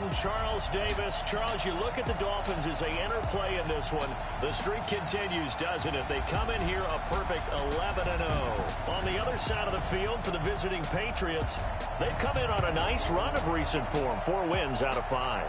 I'm Charles Davis. Charles, you look at the Dolphins as they enter play in this one. The streak continues, doesn't it? They come in here a perfect 11-0. On the other side of the field for the visiting Patriots, they've come in on a nice run of recent form. 4 wins out of 5.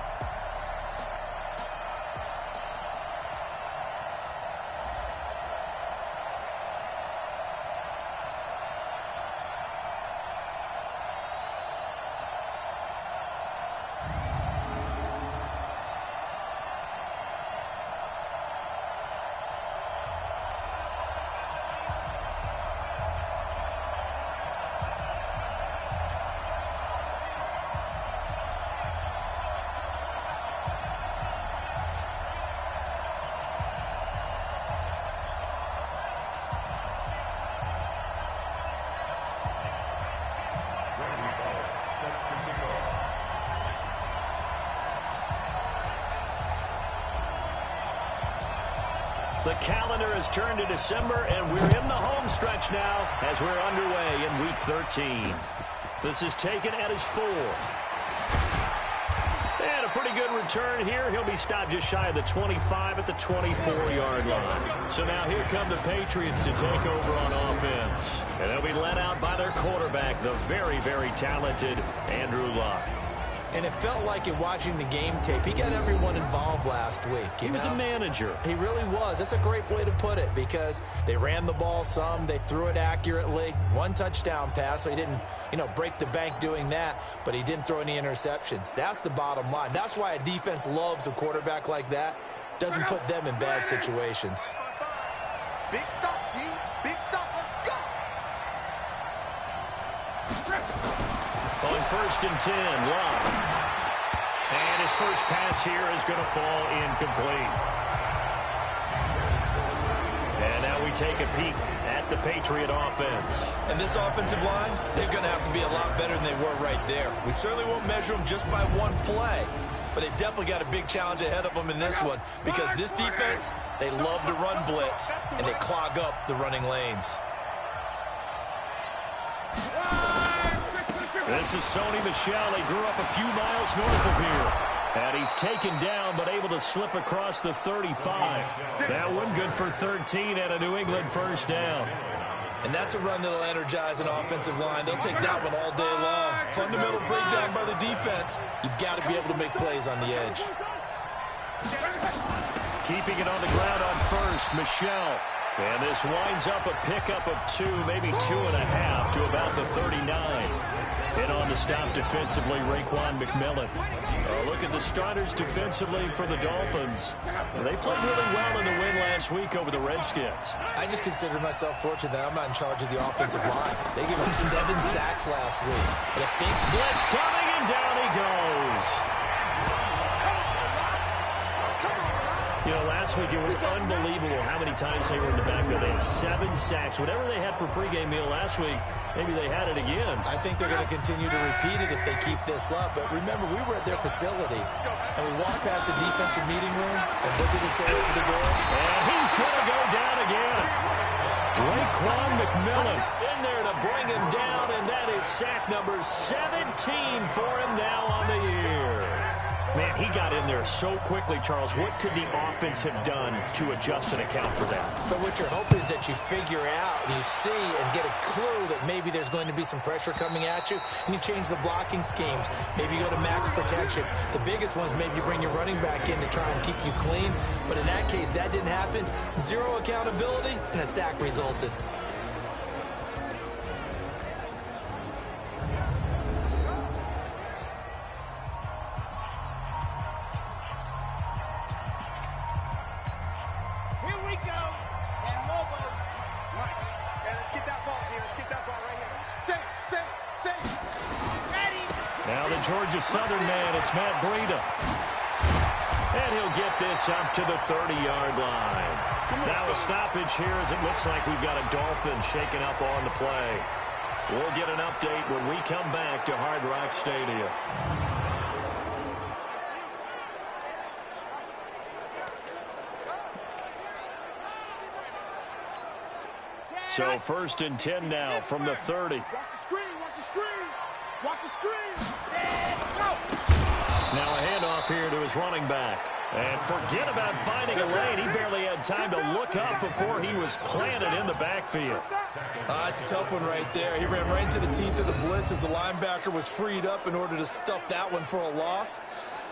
The calendar has turned to December, and we're in the home stretch now as we're underway in Week 13. This is taken at his 4. And a pretty good return here. He'll be stopped just shy of the 25 at the 24-yard line. So now here come the Patriots to take over on offense. And they'll be led out by their quarterback, the very, very talented Andrew Luck. And it felt like in watching the game tape, he got everyone involved last week. He was a manager. He really was. That's a great way to put it because they ran the ball some. They threw it accurately. 1 touchdown pass, so he didn't, break the bank doing that, but he didn't throw any interceptions. That's the bottom line. That's why a defense loves a quarterback like that. Doesn't put them in bad situations. Big stop, D. Big stop. Let's go. On 1st and 10, Luck. And his first pass here is going to fall incomplete. And now we take a peek at the Patriot offense. And this offensive line, they're going to have to be a lot better than they were right there. We certainly won't measure them just by one play, but they definitely got a big challenge ahead of them in this one because this defense, they love to run blitz, and they clog up the running lanes. This is Sony Michel. He grew up a few miles north of here. And he's taken down but able to slip across the 35. That one good for 13 and a New England first down. And that's a run that'll energize an offensive line. They'll take that one all day long. Fundamental breakdown by the defense. You've got to be able to make plays on the edge. Keeping it on the ground on 1st, Michel. And this winds up a pickup of 2, maybe 2.5 to about the 39. And on the stop defensively, Raekwon McMillan. Look at the starters defensively for the Dolphins. They played really well in the win last week over the Redskins. I just consider myself fortunate that I'm not in charge of the offensive line. They gave up 7 sacks last week. But I think blitz coming, and down he goes. Last week it was unbelievable how many times they were in the backfield. They had 7 sacks. Whatever they had for pregame meal last week, maybe they had it again. I think they're going to continue to repeat it if they keep this up. But remember, we were at their facility, and we walked past the defensive meeting room, and what did it say over the door? And he's going to go down again. Raekwon McMillan in there to bring him down, and that is sack number 17 for him now on the year. Man, he got in there so quickly, Charles. What could the offense have done to adjust and account for that? But what you're hoping is that you figure out and you see and get a clue that maybe there's going to be some pressure coming at you, and you change the blocking schemes. Maybe you go to max protection. The biggest one is maybe you bring your running back in to try and keep you clean. But in that case, that didn't happen. 0 accountability, and a sack resulted. Georgia Southern man, it's Matt Breida. And he'll get this up to the 30-yard line. Now a stoppage here as it looks like we've got a Dolphin shaken up on the play. We'll get an update when we come back to Hard Rock Stadium. So 1st and 10 now from the 30. Watch the screen, watch the screen, watch the screen. Now a here to his running back. And forget about finding a lane. He barely had time to look up before he was planted in the backfield. It's a tough one right there. He ran right into the teeth of the blitz as the linebacker was freed up in order to stuff that one for a loss.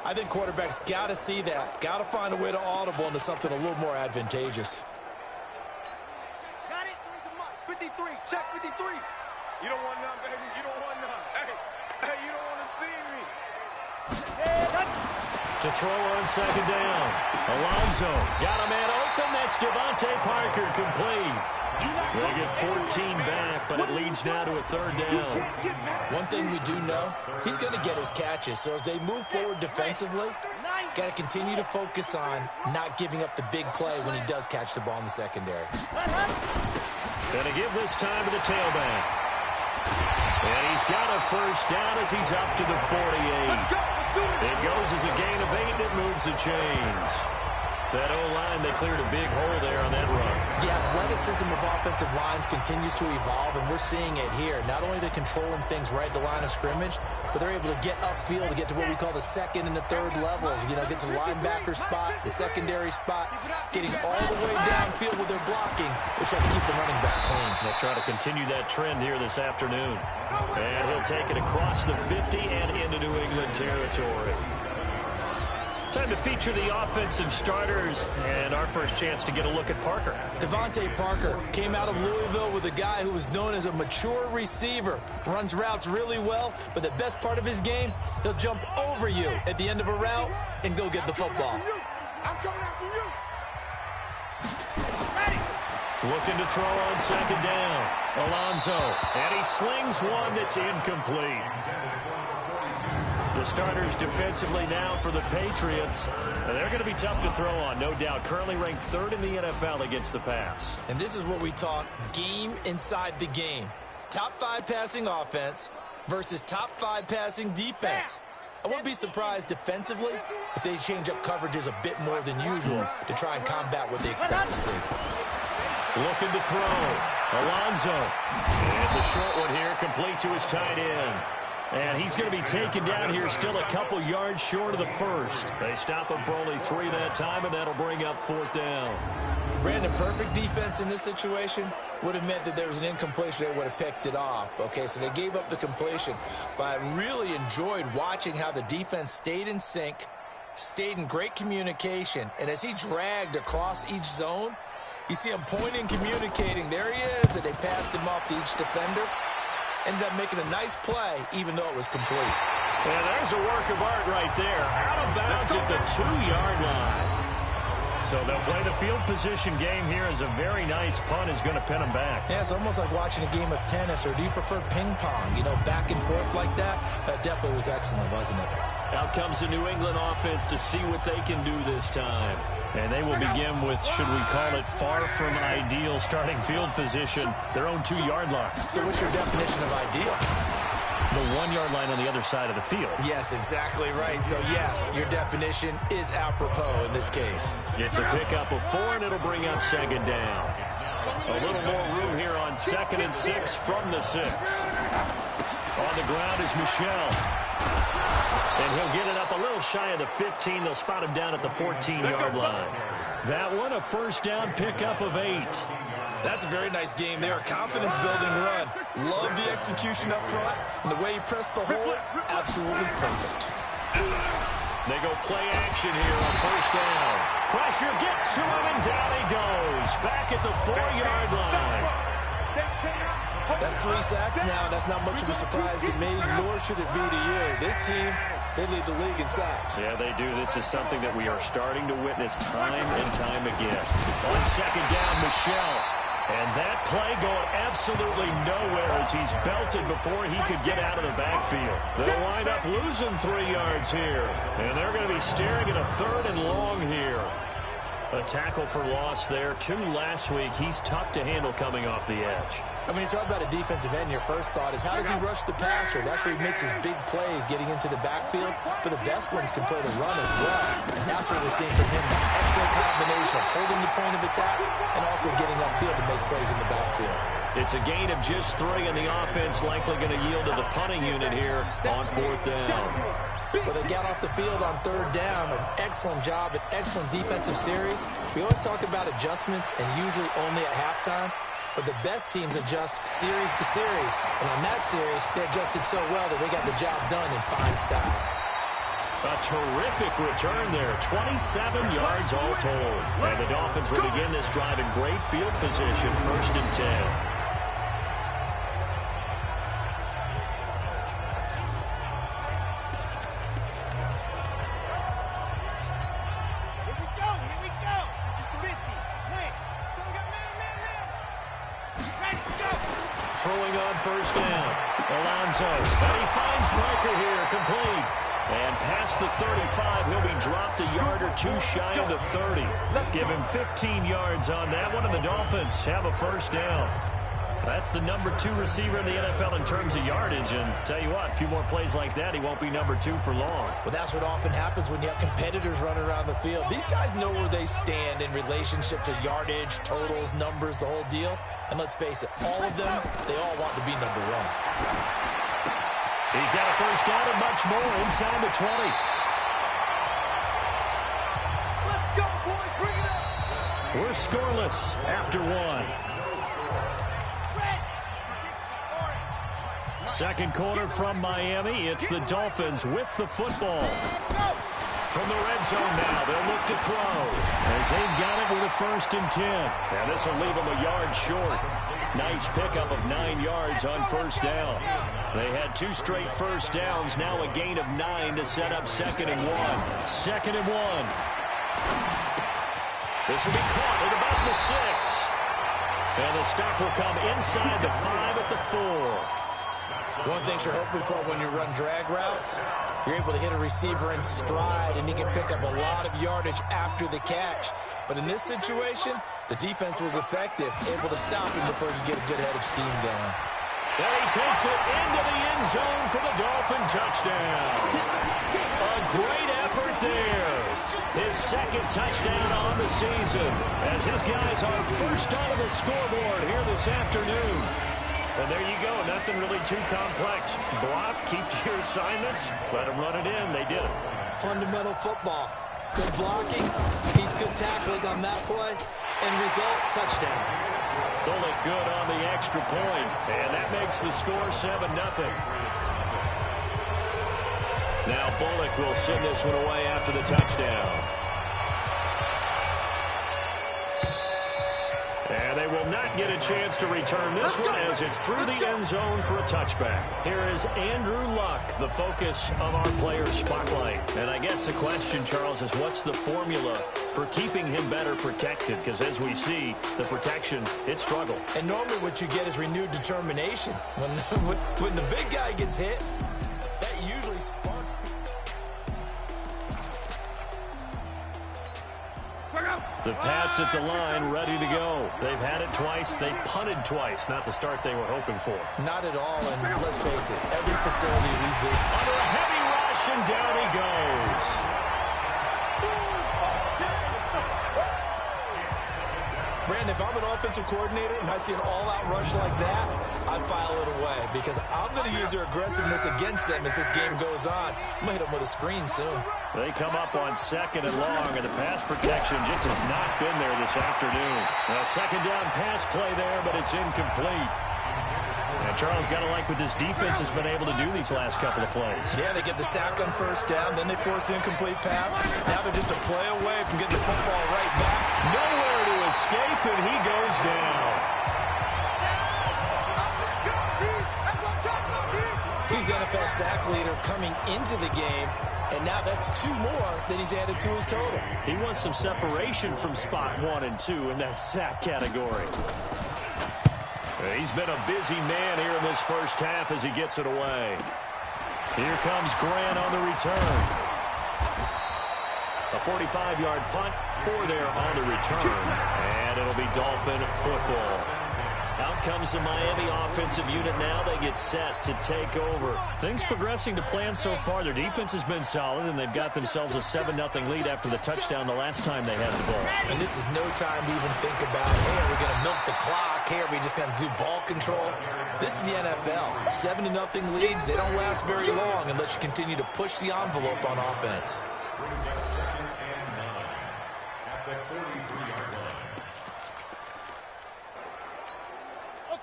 I think quarterbacks got to see that. Got to find a way to audible into something a little more advantageous. Got it? 53. Check 53. You don't want none, baby. You don't want none. Hey, you don't want to see me. To throw on second down. Alonso got a man open. That's Devontae Parker complete. They get 14 back, but it leads now to a third down. One thing we do know, he's going to get his catches. So as they move forward defensively, got to continue to focus on not giving up the big play when he does catch the ball in the secondary. Going to give this time to the tailback. And he's got a first down as he's up to the 48. It goes as a gain of 8, and it moves the chains. That O-line, they cleared a big hole there on that run. The athleticism of offensive lines continues to evolve, and we're seeing it here. Not only they're controlling things right at the line of scrimmage, but they're able to get upfield to get to what we call the second and the third levels. You know, get to the linebacker spot, the secondary spot, getting all the way downfield with their blocking, which have to keep the running back clean. They'll try to continue that trend here this afternoon. And he'll take it across the 50 and into New England territory. Time to feature the offensive starters, and our first chance to get a look at Parker. Devontae Parker came out of Louisville with a guy who was known as a mature receiver. Runs routes really well, but the best part of his game, he'll jump over you at the end of a route and go get the football. I'm coming after you. Looking to throw on second down. Alonso, and he slings one that's incomplete. The starters defensively now for the Patriots. They're going to be tough to throw on, no doubt. Currently ranked 3rd in the NFL against the pass. And this is what we talk game inside the game. Top 5 passing offense versus top 5 passing defense. I wouldn't be surprised defensively if they change up coverages a bit more than usual to try and combat what they expect to see. Looking to throw. Alonso. And it's a short one here, complete to his tight end. And he's going to be taken down here still a couple yards short of the first. They stop him for only 3 that time, and that'll bring up 4th down. Brandon, perfect defense in this situation would have meant that there was an incompletion. They would have picked it off. Okay, so they gave up the completion. But I really enjoyed watching how the defense stayed in sync, stayed in great communication. And as he dragged across each zone, you see him pointing, communicating. There he is, and they passed him off to each defender. Ended up making a nice play, even though it was complete. And there's a work of art right there. Out of bounds at the 2-yard line. So they'll play the field position game here as a very nice punt is going to pin them back. Yeah, it's almost like watching a game of tennis, or do you prefer ping pong? You know, back and forth like that? That definitely was excellent, wasn't it? Out comes the New England offense to see what they can do this time. And they will begin with, should we call it, far from ideal starting field position, their own 2-yard line. So what's your definition of ideal? The 1-yard line on the other side of the field. Yes, exactly right. So, yes, your definition is apropos in this case. It's a pickup of 4, and it'll bring up second down. A little more room here on 2nd and 6 from the 6. On the ground is Michel. And he'll get it up a little shy of the 15. They'll spot him down at the 14-yard line. That one, a first down pickup of 8. That's a very nice game there. A confidence-building run. Love the execution up front. And the way he pressed the hole, absolutely perfect. They go play action here on first down. Pressure gets to him, and down he goes. Back at the 4-yard line. That's 3 sacks now. That's not much of a surprise to me, nor should it be to you. This team, they lead the league in sacks. Yeah, they do. This is something that we are starting to witness time and time again. On second down, Michel. And that play going absolutely nowhere as he's belted before he could get out of the backfield. They'll wind up losing 3 yards here. And they're going to be staring at a 3rd and long here. A tackle for loss there. 2 last week. He's tough to handle coming off the edge. And when you talk about a defensive end, your first thought is, how does he rush the passer? That's where he makes his big plays, getting into the backfield. But the best ones can play the run as well. And that's what we're seeing from him. An excellent combination of holding the point of attack and also getting upfield to make plays in the backfield. It's a gain of just 3, and the offense likely going to yield to the punting unit here on 4th down. But they got off the field on third down. An excellent job, an excellent defensive series. We always talk about adjustments and usually only at halftime. But the best teams adjust series to series. And on that series, they adjusted so well that they got the job done in fine style. A terrific return there. 27 yards all told. And the Dolphins will begin this drive in great field position, 1st and 10. Throwing on 1st down. Alonso. And he finds Riker here, complete. And past the 35, he'll be dropped a yard or two shy of the 30. Give him 15 yards on that one, and the Dolphins have a 1st down. That's the number 2 receiver in the NFL in terms of yardage. And tell you what, a few more plays like that, he won't be number 2 for long. Well, that's what often happens when you have competitors running around the field. These guys know where they stand in relationship to yardage, totals, numbers, the whole deal. And let's face it, all of them, they all want to be number 1. He's got a 1st down and much more inside the 20. Let's go, boys. Bring it up. We're scoreless after 1. Second quarter from Miami. It's the Dolphins with the football. From the red zone now, they'll look to throw as they've got it with a 1st and 10. And this will leave them a yard short. Nice pickup of 9 yards on 1st down. They had 2 straight 1st downs, now a gain of 9 to set up 2nd and 1. 2nd and 1. This will be caught at about the 6. And the stop will come inside the 5 at the 4. One thing you're hoping for when you run drag routes, you're able to hit a receiver in stride, and he can pick up a lot of yardage after the catch. But in this situation, the defense was effective, able to stop him before he could get a good head of steam going. And he takes it into the end zone for the Dolphin touchdown. A great effort there. His 2nd touchdown on the season as his guys are first onto the scoreboard here this afternoon. And there you go. Nothing really too complex. Block, keep to your assignments, let them run it in. They did it. Fundamental football. Good blocking, beats good tackling on that play, and result, touchdown. Bullock good on the extra point, and that makes the score 7-0. Now Bullock will send this one away after the touchdown. And they will not get a chance to return this one as it's through the end zone for a touchback. Here is Andrew Luck, the focus of our player spotlight. And I guess the question, Charles, is what's the formula for keeping him better protected? Because as we see, the protection, it struggled. And normally what you get is renewed determination. When the big guy gets hit, that usually sparks people. The Pats at the line, ready to go. They've had it twice. They punted twice. Not the start they were hoping for. Not at all, and let's face it, every facility we visit. Under a heavy rush, and down he goes. Brandon, if I'm an offensive coordinator and I see an all-out rush like that, I file it away because I'm going to use their aggressiveness against them as this game goes on. I'm going to hit them with a screen soon. They come up on 2nd and long, and the pass protection just has not been there this afternoon. A 2nd down pass play there, but it's incomplete. And Charles, got to like what this defense has been able to do these last couple of plays. Yeah, they get the sack on 1st down, then they force the incomplete pass. Now they're just a play away from getting the football right back. Nowhere to escape, and he goes down. He's NFL sack leader coming into the game, and now that's 2 more that he's added to his total. He wants some separation from spot 1 and 2 in that sack category. He's been a busy man here in this first half as he gets it away. Here comes Grant on the return. A 45-yard punt, 4 there on the return, and it'll be Dolphin football. Out comes the Miami offensive unit now. They get set to take over. Things progressing to plan so far. Their defense has been solid, and they've got themselves a 7-0 lead after the touchdown the last time they had the ball. And this is no time to even think about, hey, are we going to milk the clock? Hey, are we just going to do ball control? This is the NFL. 7-0 leads, they don't last very long unless you continue to push the envelope on offense.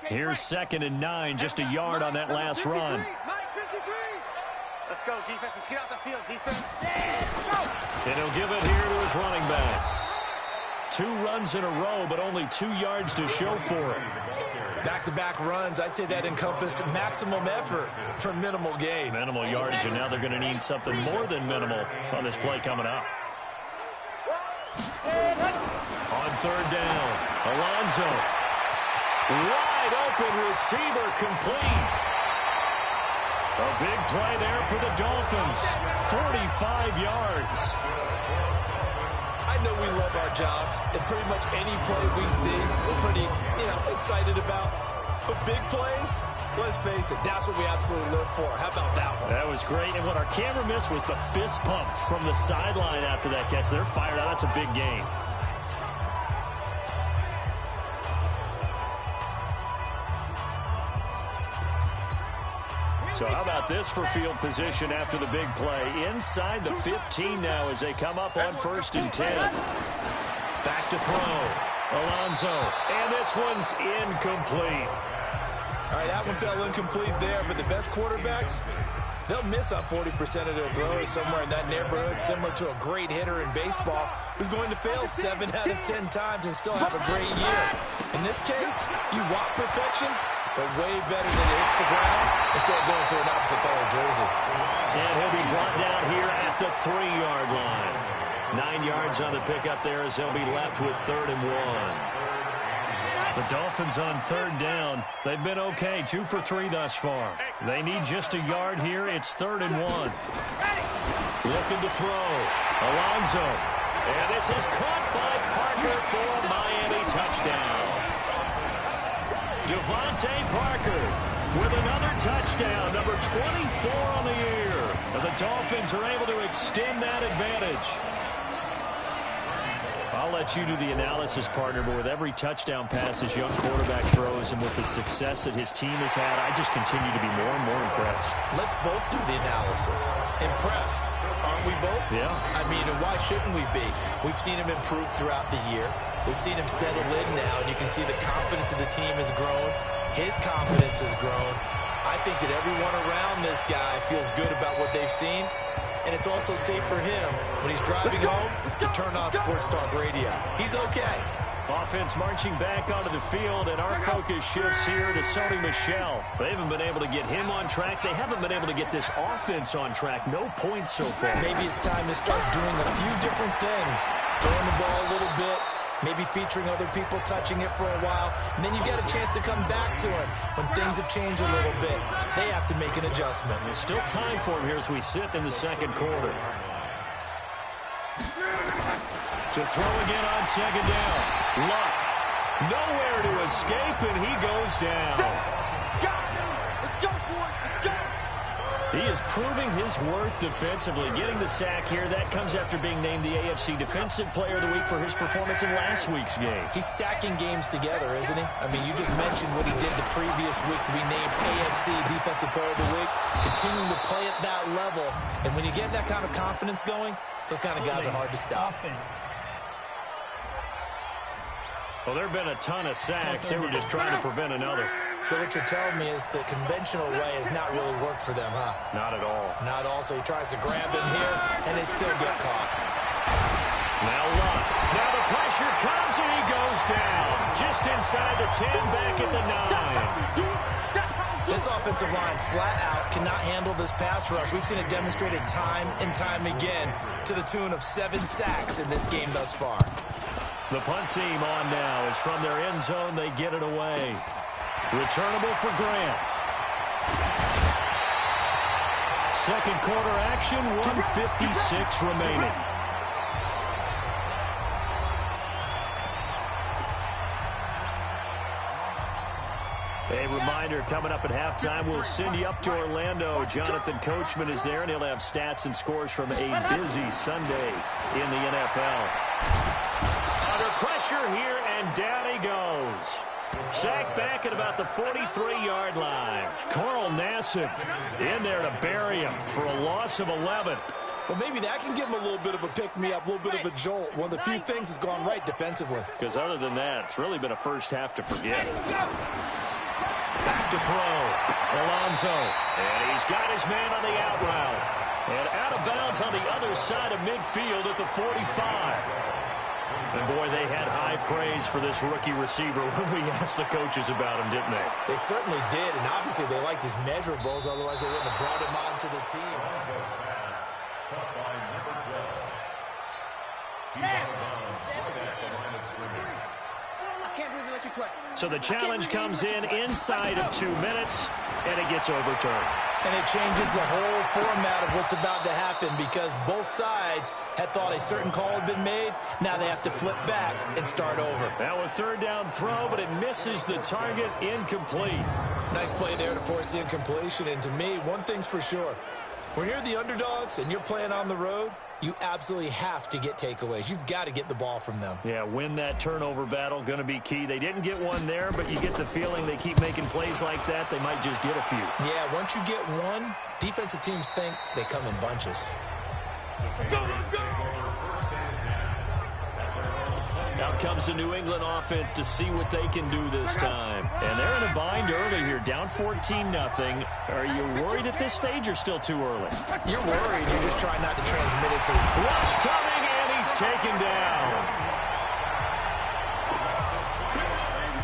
Here's 2nd and 9, just a yard on that last run. Let's go, defense. Let's get out the field, defense. Go! And he'll give it here to his running back. 2 runs in a row, but only 2 yards to show for it. Back-to-back runs, I'd say that encompassed maximum effort for minimal gain. Minimal yardage, and now they're going to need something more than minimal on this play coming up. On 3rd down, Alonso. Wide open receiver, complete. A big play there for the Dolphins. 45 yards. I know we love our jobs, and pretty much any play we see, we're pretty, excited about. But big plays, let's face it, that's what we absolutely live for. How about that one? That was great, and what our camera missed was the fist pump from the sideline after that catch. They're fired out. That's a big game. So how about this for field position after the big play? Inside the 15 now as they come up on 1st and 10. Back to throw. Alonso. And this one's incomplete. All right, that one fell incomplete there, but the best quarterbacks, they'll miss on 40% of their throws somewhere in that neighborhood, similar to a great hitter in baseball who's going to fail 7 out of 10 times and still have a great year. In this case, you want perfection, but way better than it hits the ground instead of going to an opposite color jersey. And he'll be brought down here at the 3-yard line. 9 yards on the pickup there as they'll be left with 3rd and 1. The Dolphins on 3rd down. They've been okay, 2 for 3 thus far. They need just a yard here. It's 3rd and 1. Looking to throw. Alonso. And this is caught by Parker for a Miami touchdown. Devontae Parker with another touchdown, number 24 on the year. And the Dolphins are able to extend that advantage. I'll let you do the analysis, partner, but with every touchdown pass his young quarterback throws and with the success that his team has had, I just continue to be more and more impressed. Let's both do the analysis. Impressed, aren't we both? Yeah. I mean, and why shouldn't we be? We've seen him improve throughout the year. We've seen him settle in now, and you can see the confidence of the team has grown. His confidence has grown. I think that everyone around this guy feels good about what they've seen. And it's also safe for him when he's driving home to turn on Sports Talk Radio. He's okay. Offense marching back onto the field, and our focus shifts here to Sony Michel. They haven't been able to get him on track. They haven't been able to get this offense on track. No points so far. Maybe it's time to start doing a few different things. Throwing the ball a little bit, maybe featuring other people touching it for a while, and then you get a chance to come back to it when things have changed a little bit. They have to make an adjustment. There's still time for him here as we sit in the 2nd quarter. To throw again on 2nd down. Luck. Nowhere to escape, and he goes down. Let's go, boy. Let's go. He is proving his worth defensively. Getting the sack here, that comes after being named the AFC Defensive Player of the Week for his performance in last week's game. He's stacking games together, isn't he? I mean, you just mentioned what he did the previous week to be named AFC Defensive Player of the Week. Continuing to play at that level. And when you get that kind of confidence going, those kind of guys are hard to stop. Well, there have been a ton of sacks. They were just trying to prevent another. So what you're telling me is the conventional way has not really worked for them, huh? Not at all. Not all. So he tries to grab him here, and they still get caught. Now Luck. Now the pressure comes, and he goes down. Just inside the 10, back at the 9. This offensive line flat out cannot handle this pass rush. We've seen it demonstrated time and time again to the tune of 7 sacks in this game thus far. The punt team on now. As from their end zone, they get it away. Returnable for Grant. 2nd quarter action, 1:56 remaining. A reminder, coming up at halftime, we'll send you up to Orlando. Jonathan Coachman is there, and he'll have stats and scores from a busy Sunday in the NFL. Under pressure here, and down he goes. Sacked back at about the 43-yard line. Carl Nassib in there to bury him for a loss of 11. Well, maybe that can give him a little bit of a pick-me-up, a little bit of a jolt. One of the few things that's gone right defensively. Because other than that, it's really been a first half to forget. Back to throw. Alonso. And he's got his man on the out route. And out of bounds on the other side of midfield at the 45. And, boy, they had high praise for this rookie receiver when we asked the coaches about him, didn't they? They certainly did, and obviously they liked his measurables. Otherwise, they wouldn't have brought him on to the team. So the challenge comes in inside of 2 minutes, and it gets overturned. And it changes the whole format of what's about to happen because both sides had thought a certain call had been made. Now they have to flip back and start over. Now a third down throw, but it misses the target. Incomplete. Nice play there to force the incompletion. And to me, one thing's for sure. When you're the underdogs and you're playing on the road, you absolutely have to get takeaways. You've got to get the ball from them. Yeah, win that turnover battle, going to be key. They didn't get one there, but you get the feeling they keep making plays like that, they might just get a few. Yeah, once you get one, defensive teams think they come in bunches. Out comes the New England offense to see what they can do this time. And they're in a bind early here, down 14-0. Are you worried at this stage or still too early? You're worried. You're just trying not to transmit it to the... Rush coming, and he's taken down.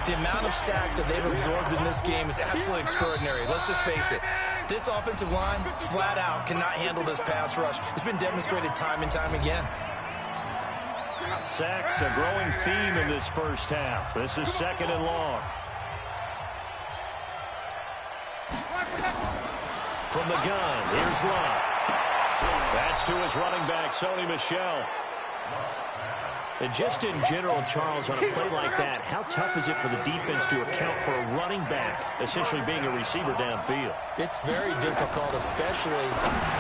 The amount of sacks that they've absorbed in this game is absolutely extraordinary. Let's just face it. This offensive line, flat out, cannot handle this pass rush. It's been demonstrated time and time again. Sacks, a growing theme in this first half. This is 2nd and long. From the gun, here's Lott. That's to his running back, Sony Michel. And just in general, Charles, on a play like that, how tough is it for the defense to account for a running back essentially being a receiver downfield? It's very difficult, especially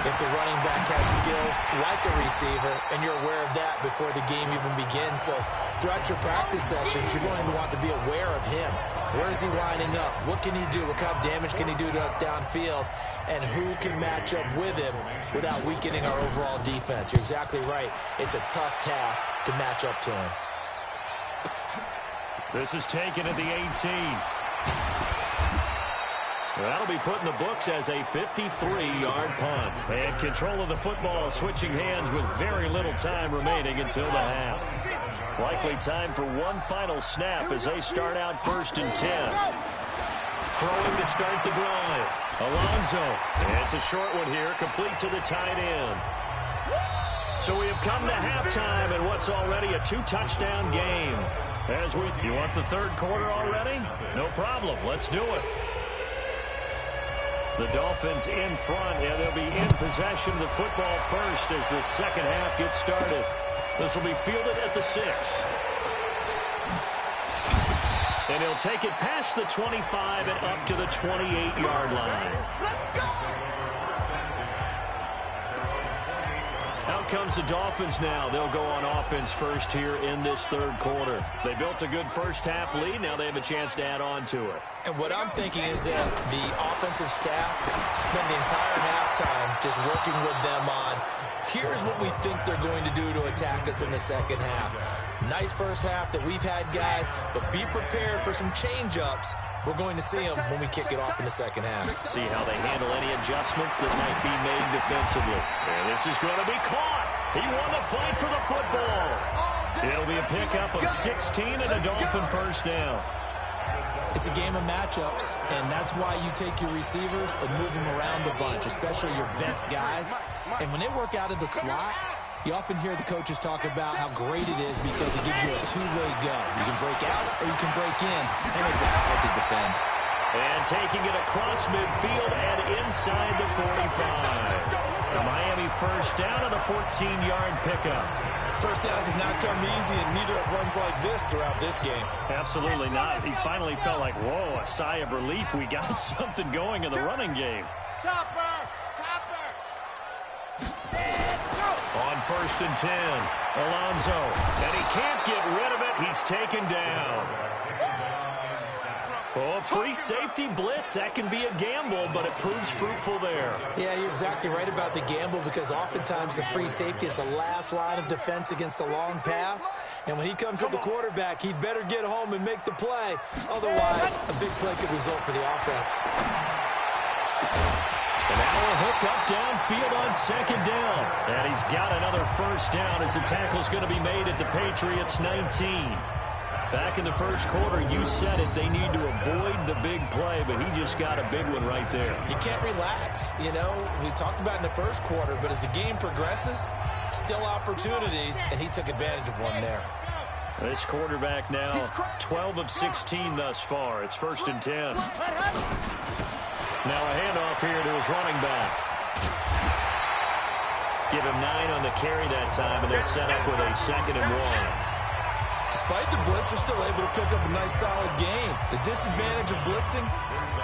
if the running back has skills like a receiver, and you're aware of that before the game even begins. So throughout your practice sessions, you're going to want to be aware of him. Where is he lining up? What can he do? What kind of damage can he do to us downfield? And who can match up with him without weakening our overall defense? You're exactly right. It's a tough task to match up to him. This is taken at the 18. That'll be put in the books as a 53-yard punt. And control of the football switching hands with very little time remaining until the half. Likely time for one final snap as they start out 1st and 10. Throwing to start the drive. Alonso. It's a short one here, complete to the tight end. So we have come to halftime in what's already a 2-touchdown game. You want the third quarter already? No problem. Let's do it. The Dolphins in front, and they'll be in possession of the football first as the second half gets started. This will be fielded at the 6. And he'll take it past the 25 and up to the 28-yard line. Out comes the Dolphins now. They'll go on offense first here in this third quarter. They built a good first half lead. Now they have a chance to add on to it. And what I'm thinking is that the offensive staff spend the entire halftime just working with them on, here's what we think they're going to do to attack us in the second half. Nice first half that we've had, guys, but be prepared for some change-ups. We're going to see them when we kick it off in the second half. See how they handle any adjustments that might be made defensively. And this is going to be caught. He won the fight for the football. It'll be a pickup of 16 and a Dolphin first down. It's a game of matchups, and that's why you take your receivers and move them around a bunch, especially your best guys. And when they work out of the slot, you often hear the coaches talk about how great it is because it gives you a two-way go. You can break out or you can break in. That makes it hard to defend. And taking it across midfield and inside the 45. The Miami first down on a 14-yard pickup. First downs have not come easy, and neither have runs like this throughout this game. Absolutely not. He finally felt like, whoa, a sigh of relief. We got something going in the running game. Topper! On 1st and 10, Alonso. And he can't get rid of it. He's taken down. Oh, free safety blitz, that can be a gamble, but it proves fruitful there. Yeah, you're exactly right about the gamble because oftentimes the free safety is the last line of defense against a long pass. And when he comes at the quarterback, he'd better get home and make the play. Otherwise, a big play could result for the offense. And now a hook up downfield on second down. And he's got another first down as the tackle's going to be made at the Patriots 19. Back in the first quarter, you said it, they need to avoid the big play, but he just got a big one right there. You can't relax. You know, we talked about in the first quarter, but as the game progresses, still opportunities, and he took advantage of one there. This quarterback now 12 of 16 thus far. It's 1st and 10. Now a handoff here to his running back. Give him 9 on the carry that time, and they'll set up with a 2nd and 1. Despite the blitz, they're still able to pick up a nice, solid gain. The disadvantage of blitzing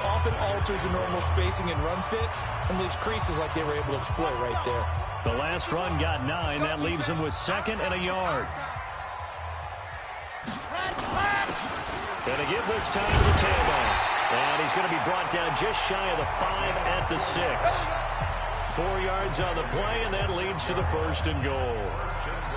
often alters the normal spacing and run fits and leaves creases like they were able to exploit right there. The last run got 9. That leaves him with 2nd and a yard. Going to give this time to the tailback. And he's going to be brought down just shy of the 5 at the 6. 4 yards on the play, and that leads to the 1st and goal.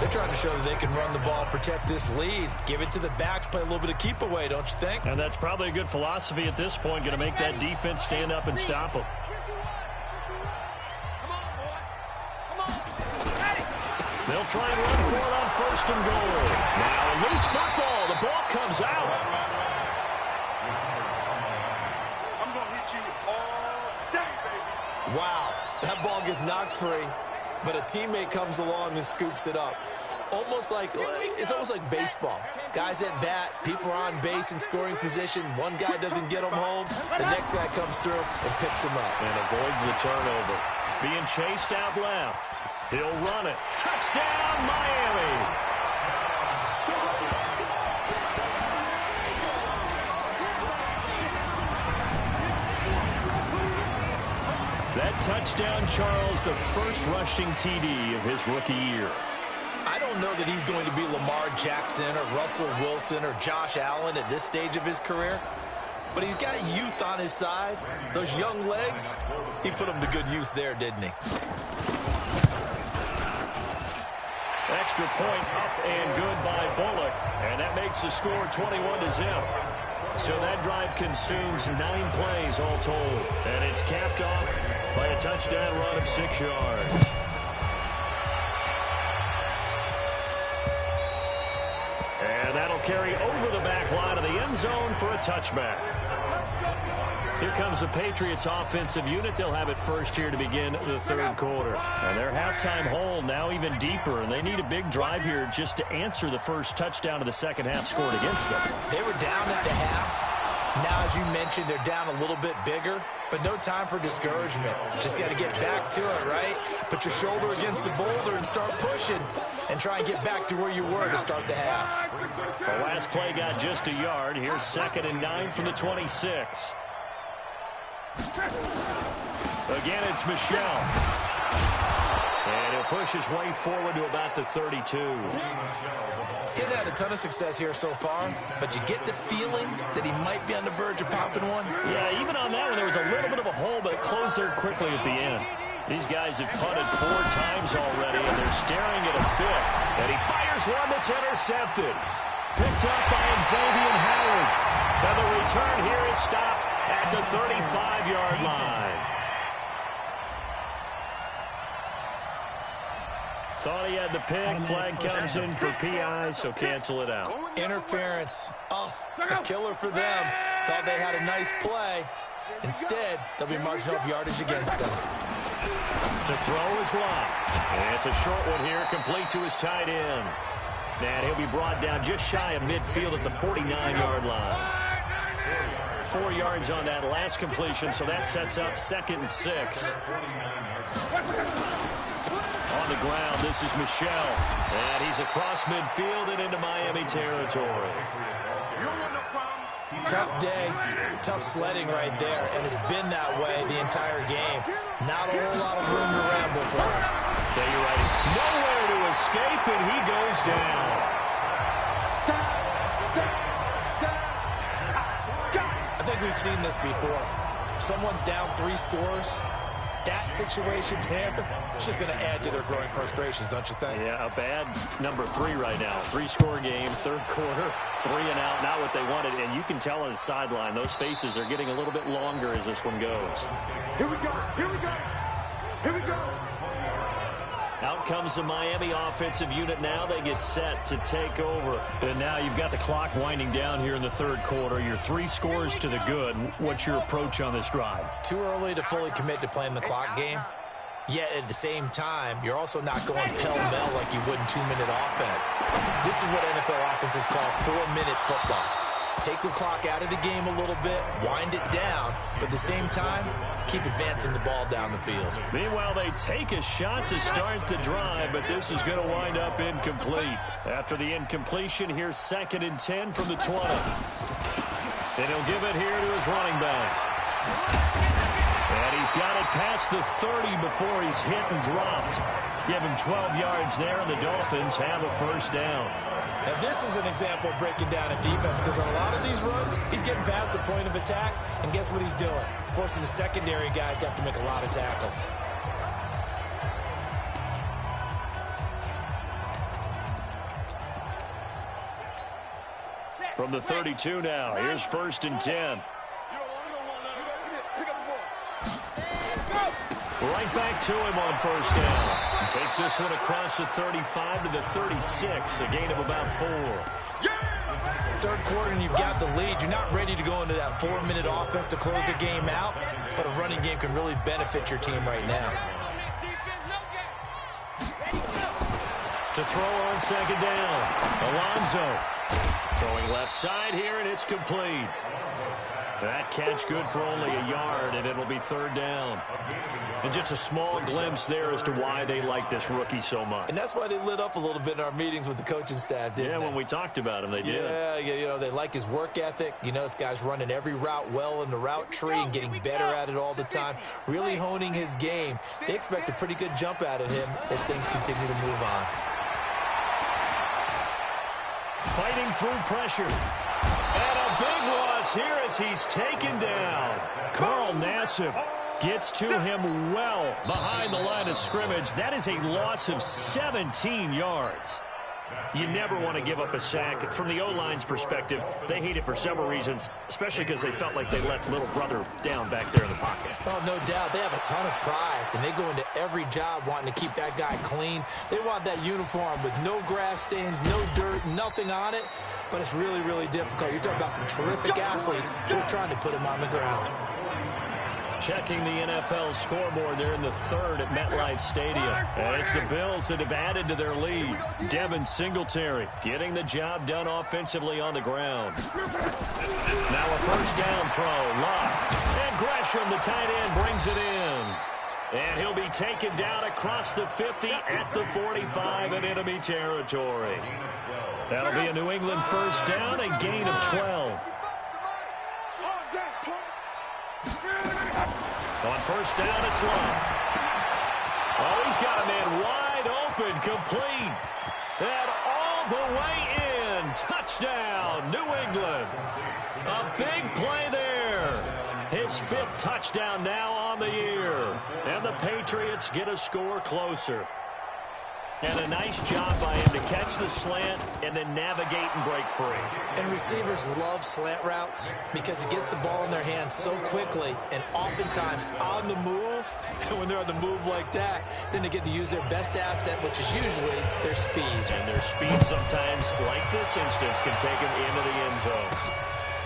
They're trying to show that they can run the ball, protect this lead. Give it to the backs, play a little bit of keep away, don't you think? And that's probably a good philosophy at this point, going to make that defense stand up and stop them. They'll try and run for it on 1st and goal. Now a loose football. The ball comes out. I'm going to hit you all day, baby. Wow, that ball gets knocked free, but a teammate comes along and scoops it up. It's almost like baseball. Guys at bat, people are on base in scoring position. One guy doesn't get him home. The next guy comes through and picks him up. And avoids the turnover. Being chased out left. He'll run it. Touchdown, Miami. That touchdown, Charles, the first rushing TD of his rookie year. I don't know that he's going to be Lamar Jackson or Russell Wilson or Josh Allen at this stage of his career, but he's got youth on his side. Those young legs, he put them to good use there, didn't he? Extra point up and good by Bullock, and that makes the score 21-0. So that drive consumes 9 plays all told, and it's capped off by a touchdown run of 6 yards. And that'll carry over the back line of the end zone for a touchback. Here comes the Patriots offensive unit. They'll have it first here to begin the third quarter. And their halftime hole now even deeper, and they need a big drive here just to answer the first touchdown of the second half scored against them. They were down at the half. Now, as you mentioned, they're down a little bit bigger, but no time for discouragement. Just got to get back to it, right? Put your shoulder against the boulder and start pushing and try and get back to where you were to start the half. The last play got just a yard. Here's 2nd and 9 from the 26. Again, it's Michel. And he'll push his way forward to about the 32. He's had a ton of success here so far, but you get the feeling that he might be on the verge of popping one. Yeah, even on that one, there was a little bit of a hole, but it closed there quickly at the end. These guys have punted 4 times already, and they're staring at a 5th. And he fires one that's intercepted. Picked up by Xavier Howard. Now the return here is stopped at the 35-yard line. Thought he had the pick. Flag comes in for PI, so cancel it out. Interference. Oh, a killer for them. Thought they had a nice play. Instead, they'll be marching off yardage against them. To throw is Locke. And it's a short one here, complete to his tight end. And he'll be brought down just shy of midfield at the 49-yard line. 4 yards on that last completion, so that sets up 2nd and 6. On the ground, this is Michel. And he's across midfield and into Miami territory. Tough day, tough sledding right there, and it's been that way the entire game. Not a whole lot of room to ramble for him. Yeah, you're right. Nowhere to escape, and he goes down. I think we've seen this before. If someone's down 3 scores, that situation there, it's just going to add to their growing frustrations, don't you think? Yeah, a bad number 3 right now. 3-score game, third quarter, 3 and out, not what they wanted. And you can tell on the sideline, those faces are getting a little bit longer as this one goes. Here we go. Here we go. Here we go. Out comes the Miami offensive unit now. They get set to take over. And now you've got the clock winding down here in the third quarter. You're 3 scores to the good. What's your approach on this drive? Too early to fully commit to playing the clock game. Yet at the same time, you're also not going pell-mell like you would in 2-minute offense. This is what NFL offenses call 4-minute football. Take the clock out of the game a little bit, wind it down, but at the same time, keep advancing the ball down the field. Meanwhile, they take a shot to start the drive, but this is going to wind up incomplete. After the incompletion, here's 2nd and 10 from the 20. And he'll give it here to his running back. And he's got it past the 30 before he's hit and dropped. Give him 12 yards there, and the Dolphins have a first down. Now, this is an example of breaking down a defense, because on a lot of these runs, he's getting past the point of attack, and guess what he's doing? Forcing the secondary guys to have to make a lot of tackles. From the 32 now, here's 1st and 10. Right back to him on 1st down. He takes this one across the 35 to the 36, a gain of about 4. Third quarter and you've got the lead. You're not ready to go into that 4-minute offense to close the game out, but a running game can really benefit your team right now. To throw on 2nd down, Alonso throwing left side here, and it's complete. That catch good for only a yard, and it'll be 3rd down. And just a small glimpse there as to why they like this rookie so much. And that's why they lit up a little bit in our meetings with the coaching staff, didn't they? Yeah, when we talked about him, they did. Yeah, you know, they like his work ethic. You know, this guy's running every route well in the route tree and getting better at it all the time, really honing his game. They expect a pretty good jump out of him as things continue to move on. Fighting through pressure. And a big loss here as he's taken down. Carl Nassib gets to him well behind the line of scrimmage. That is a loss of 17 yards. You never want to give up a sack. From the O-line's perspective, they hate it for several reasons, especially because they felt like they let little brother down back there in the pocket. Oh, no doubt. They have a ton of pride, and they go into every job wanting to keep that guy clean. They want that uniform with no grass stains, no dirt, nothing on it, but it's really, really difficult. You're talking about some terrific athletes who are trying to put him on the ground. Checking the NFL scoreboard there in the 3rd at MetLife Stadium. And it's the Bills that have added to their lead. Devin Singletary getting the job done offensively on the ground. Now a 1st down throw. Locke. And Gresham, the tight end, brings it in. And he'll be taken down across the 50 at the 45 in enemy territory. That'll be a New England 1st down, a gain of 12. On 1st down, it's Love. Oh, he's got a man wide open, complete. And all the way in. Touchdown, New England. A big play there. His 5th touchdown now on the year. And the Patriots get a score closer. And a nice job by him to catch the slant and then navigate and break free. And receivers love slant routes because it gets the ball in their hands so quickly and oftentimes on the move. And when they're on the move like that, then they get to use their best asset, which is usually their speed. And their speed sometimes, like this instance, can take them into the end zone.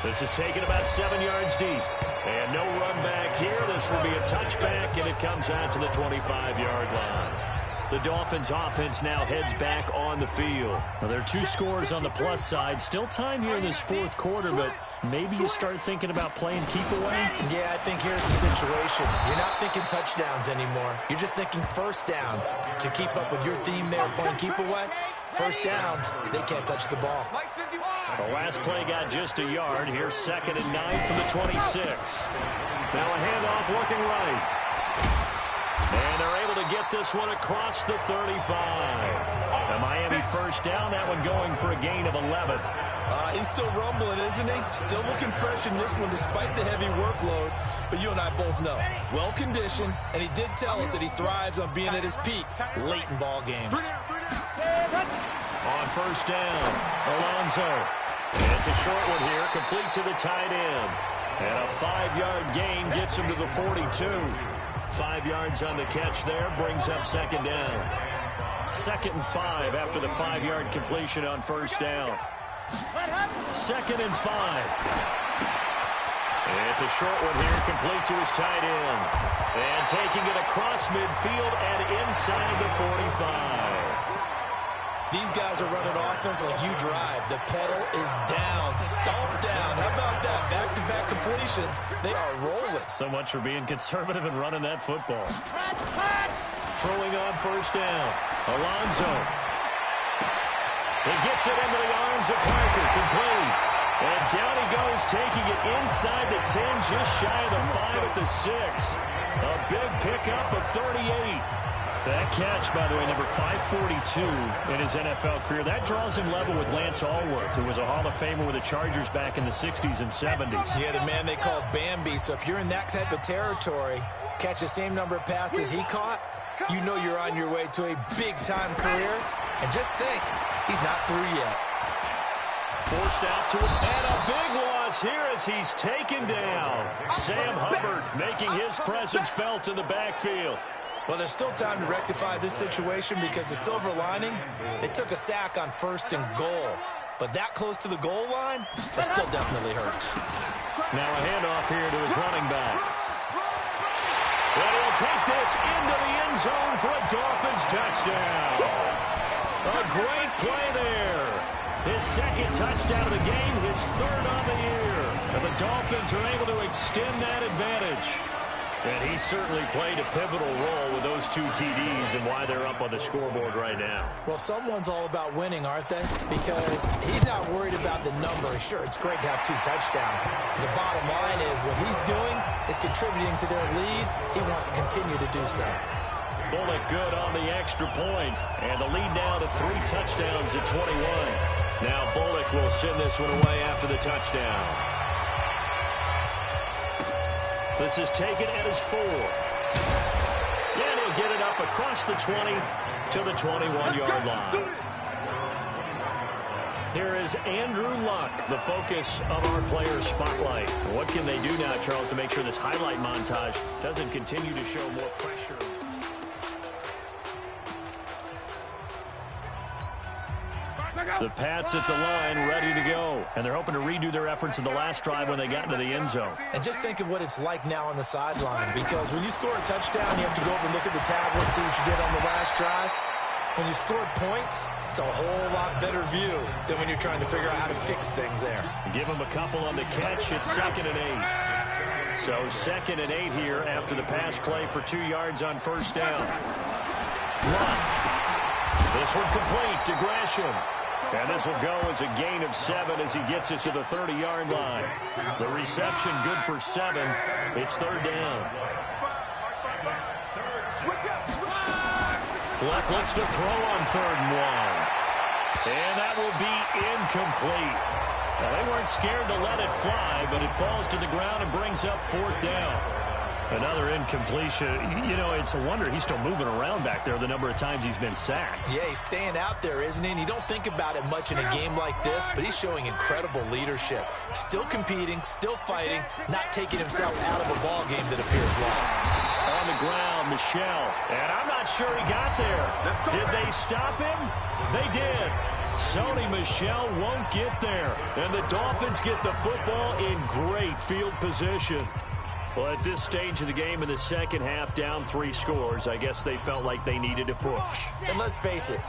This is taken about 7 yards deep. And no run back here. This will be a touchback, and it comes out to the 25-yard line. The Dolphins offense now heads back on the field. Well, there are 2 scores on the plus side. Still time here in this 4th quarter, but maybe you start thinking about playing keep away? Yeah, I think here's the situation. You're not thinking touchdowns anymore. You're just thinking 1st downs. To keep up with your theme there, playing keep away, 1st downs, they can't touch the ball. The last play got just a yard. Here's 2nd and 9 from the 26. Now a handoff looking right. And they're able to get this one across the 35. The Miami first down. That one going for a gain of 11. He's still rumbling, isn't he? Still looking fresh in this one despite the heavy workload. But you and I both know, well-conditioned, and he did tell us that he thrives on being at his peak late in ball games. On first down, Alonso. It's a short one here, complete to the tight end. And a 5-yard gain gets him to the 42. 5 yards on the catch there, brings up second down. 2nd and 5 after the 5-yard completion on first down. 2nd and 5. It's a short one here, complete to his tight end. And taking it across midfield and inside the 45. These guys are running offense like you drive. The pedal is down, stomped down. How about that? Back-to-back completions. They are rolling. So much for being conservative and running that football. Throwing on first down. Alonso. He gets it into the arms of Parker, complete. And down he goes, taking it inside the 10, just shy of the 5 at the 6. A big pickup of 38. That catch, by the way, number 542 in his NFL career. That draws him level with Lance Allworth, who was a Hall of Famer with the Chargers back in the 60s and 70s. Yeah, the man they call Bambi. So if you're in that type of territory, catch the same number of passes he caught, you know you're on your way to a big-time career. And just think, he's not through yet. Forced out to it, and a big loss here as he's taken down. Sam Hubbard making his presence felt in the backfield. Well, there's still time to rectify this situation because the silver lining, they took a sack on 1st and goal. But that close to the goal line, that still definitely hurts. Now a handoff here to his running back. And he'll take this into the end zone for a Dolphins touchdown. A great play there. His 2nd touchdown of the game, his 3rd on the year. And the Dolphins are able to extend that advantage. And he certainly played a pivotal role with those 2 TDs and why they're up on the scoreboard right now. Well, someone's all about winning, aren't they? Because he's not worried about the number. Sure, it's great to have 2 touchdowns. The bottom line is what he's doing is contributing to their lead. He wants to continue to do so. Bullock good on the extra point. And the lead now to 3 touchdowns at 21. Now Bullock will send this one away after the touchdown. This is taken at his 4. And he'll get it up across the 20 to the 21-yard line. Here is Andrew Luck, the focus of our players' spotlight. What can they do now, Charles, to make sure this highlight montage doesn't continue to show more pressure? The Pats at the line, ready to go. And they're hoping to redo their efforts in the last drive when they got into the end zone. And just think of what it's like now on the sideline. Because when you score a touchdown, you have to go over and look at the tablet and see what you did on the last drive. When you score points, it's a whole lot better view than when you're trying to figure out how to fix things there. Give them a couple on the catch. It's 2nd and 8. So 2nd and 8 here after the pass play for 2 yards on first down. Luck. This one complete to Gresham. And this will go as a gain of 7 as he gets it to the 30-yard line. The reception good for 7. It's 3rd down. Luck looks to throw on 3rd and 1. And that will be incomplete. Now, they weren't scared to let it fly, but it falls to the ground and brings up 4th down. Another incompletion. You know, it's a wonder he's still moving around back there the number of times he's been sacked. Yeah, he's staying out there, isn't he? And you don't think about it much in a game like this, but he's showing incredible leadership. Still competing, still fighting, not taking himself out of a ball game that appears lost. On the ground, Michel. And I'm not sure he got there. Did they stop him? They did. Sony Michel won't get there. And the Dolphins get the football in great field position. Well, at this stage of the game in the second half, down 3 scores, I guess they felt like they needed to push. And let's face it,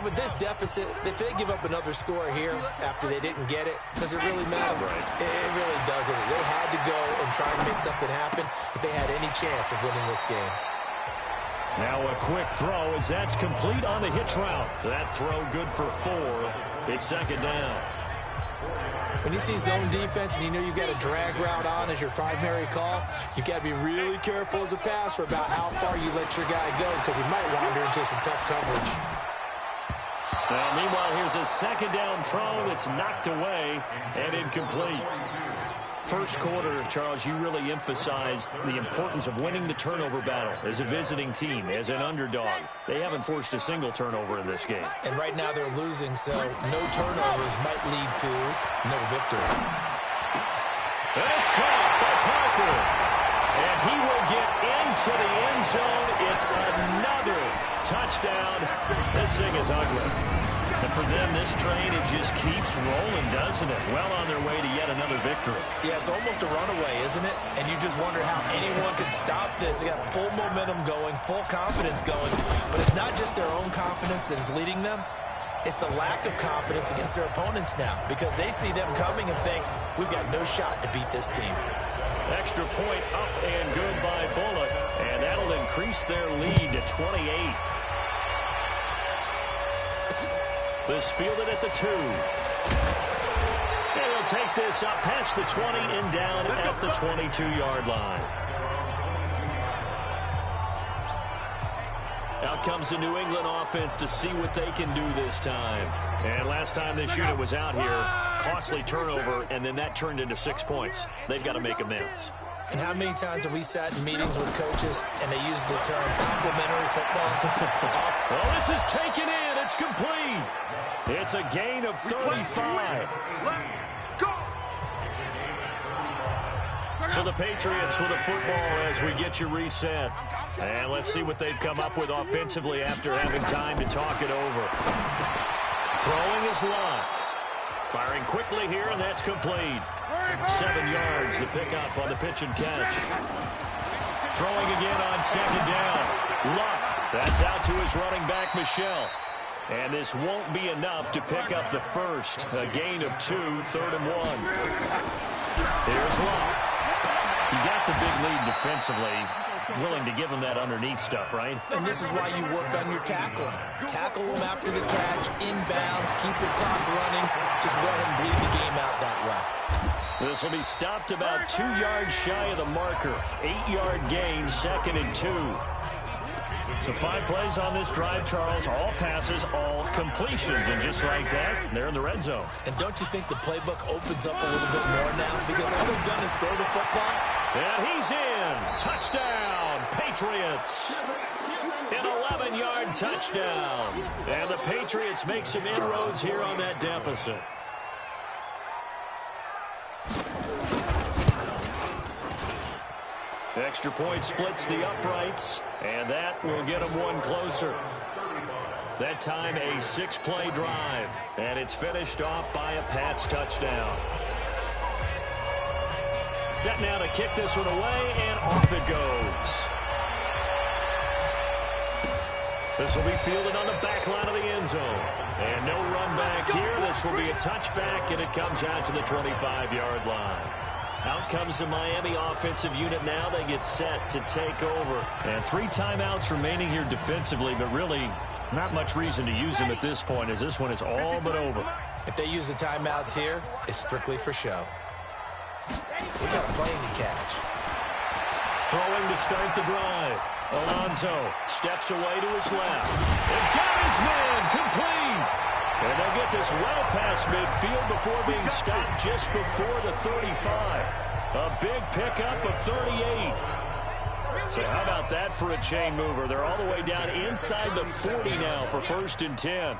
with this deficit, if they give up another score here after they didn't get it, does it really matter? Right. It really doesn't. They had to go and try and make something happen if they had any chance of winning this game. Now a quick throw as that's complete on the hitch route. That throw good for 4. It's 2nd down. When you see zone defense and you know you've got a drag route on as your primary call, you've got to be really careful as a passer about how far you let your guy go because he might wander into some tough coverage. Well, is a second down throw that's knocked away and incomplete. First quarter, Charles, you really emphasized the importance of winning the turnover battle as a visiting team, as an underdog. They haven't forced a single turnover in this game. And right now they're losing, so no turnovers might lead to no victory. And it's caught by Parker. And he will get into the end zone. It's another touchdown. This thing is ugly. And for them, this train, it just keeps rolling, doesn't it? Well on their way to yet another victory. Yeah, it's almost a runaway, isn't it? And you just wonder how anyone could stop this. They got full momentum going, full confidence going. But it's not just their own confidence that is leading them. It's the lack of confidence against their opponents now, because they see them coming and think, we've got no shot to beat this team. Extra point up and good by Bullock. And that'll increase their lead to 28. This fielded at the 2. And he'll take this up past the 20 and down at the 22-yard line. Out comes the New England offense to see what they can do this time. And last time this unit was out here, costly turnover, and then that turned into 6 points. They've got to make amends. And how many times have we sat in meetings with coaches and they use the term complementary football? Well, this is taken in. It's complete. It's a gain of 35. So the Patriots with a football as we get you reset. And let's see what they've come up with offensively after having time to talk it over. Throwing is locked. Firing quickly here, and that's complete. 7 yards, the pickup on the pitch and catch. Throwing again on second down. Luck. That's out to his running back, Michelle. And this won't be enough to pick up the first. A gain of 2, 3rd and 1. Here's Luck. You got the big lead defensively. Willing to give him that underneath stuff, right? And this is why you work on your tackling. Tackle them after the catch, inbounds, keep the clock running. Just go ahead and bleed the game out that way. This will be stopped about 2 yards shy of the marker. 8-yard gain, 2nd and 2. So 5 plays on this drive, Charles. All passes, all completions. And just like that, they're in the red zone. And don't you think the playbook opens up a little bit more now? Because all they've done is throw the football. And he's in. Touchdown, Patriots. An 11-yard touchdown. And the Patriots make some inroads here on that deficit. Extra point splits the uprights, and that will get them one closer. That time a 6-play drive, and it's finished off by a Pats touchdown. Set now to kick this one away, and off it goes. This will be fielded on the back line of the end zone. And no run back here. This will be a touchback, and it comes out to the 25-yard line. Out comes the Miami offensive unit now. They get set to take over. And 3 timeouts remaining here defensively, but really not much reason to use them at this point, as this one is all but over. If they use the timeouts here, it's strictly for show. We got a plane to catch. Throwing to start the drive. Alonso steps away to his left. And got his man complete. And they'll get this well past midfield before being stopped just before the 35. A big pickup of 38. So how about that for a chain mover? They're all the way down inside the 40 now for 1st and 10.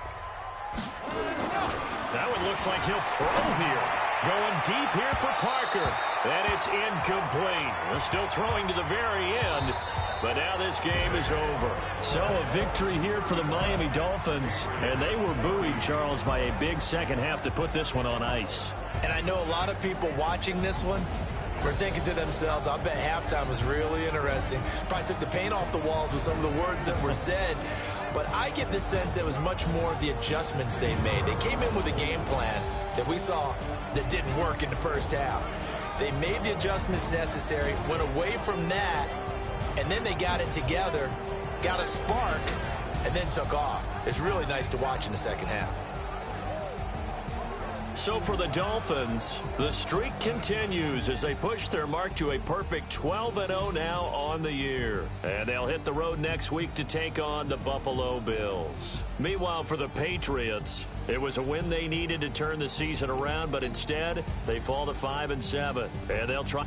That one looks like he'll throw here. Going deep here for Parker. And it's incomplete. They're still throwing to the very end. But now this game is over. So a victory here for the Miami Dolphins. And they were buoyed, Charles, by a big second half to put this one on ice. And I know a lot of people watching this one were thinking to themselves, I bet halftime was really interesting. Probably took the paint off the walls with some of the words that were said. But I get the sense it was much more of the adjustments they made. They came in with a game plan that we saw that didn't work in the first half. They made the adjustments necessary, went away from that, and then they got it together, got a spark, and then took off. It's really nice to watch in the second half. So for the Dolphins, the streak continues as they push their mark to a perfect 12-0 now on the year. And they'll hit the road next week to take on the Buffalo Bills. Meanwhile, for the Patriots, it was a win they needed to turn the season around, but instead they fall to 5-7. And they'll try...